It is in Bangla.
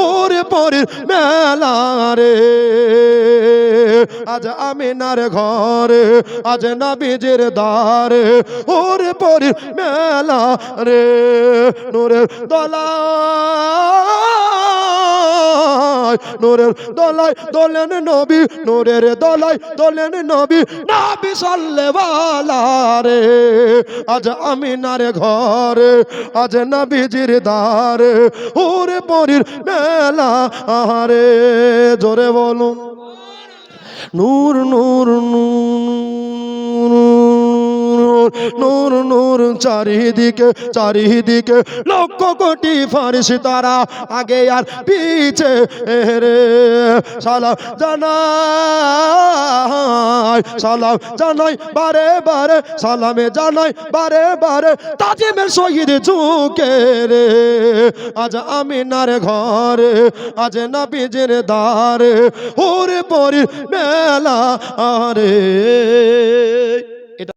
ওরে পরের মেলা রে আজ আমিনার ঘরে আজ নবীজির দ্বারে ওরে পরের মেলা রে নূরের দোলায় নূরের দোলায় দোলেন নবী নূরের দোলায় দোলেন নবী নবী সাল্লাল্লাহু রে আজ আমিনার ঘরে আজ নবীজির দ্বারে ওরে পরের মেলা রে জোরে বলুন নূর নূর নূর নূর নূর চারিদিকে চারিদিকে লক্ষ কোটি ফারিস্তারা আগে আর পিছে রে সালাম জানাই সালাম জানাই বারে বারে সালামে জানাই বারে বারে তাজিমের শহীদ ঝুঁকে রে আজ আমিনার ঘরে আজ নবীজির দ্বারে ওরে পরের মেলা রে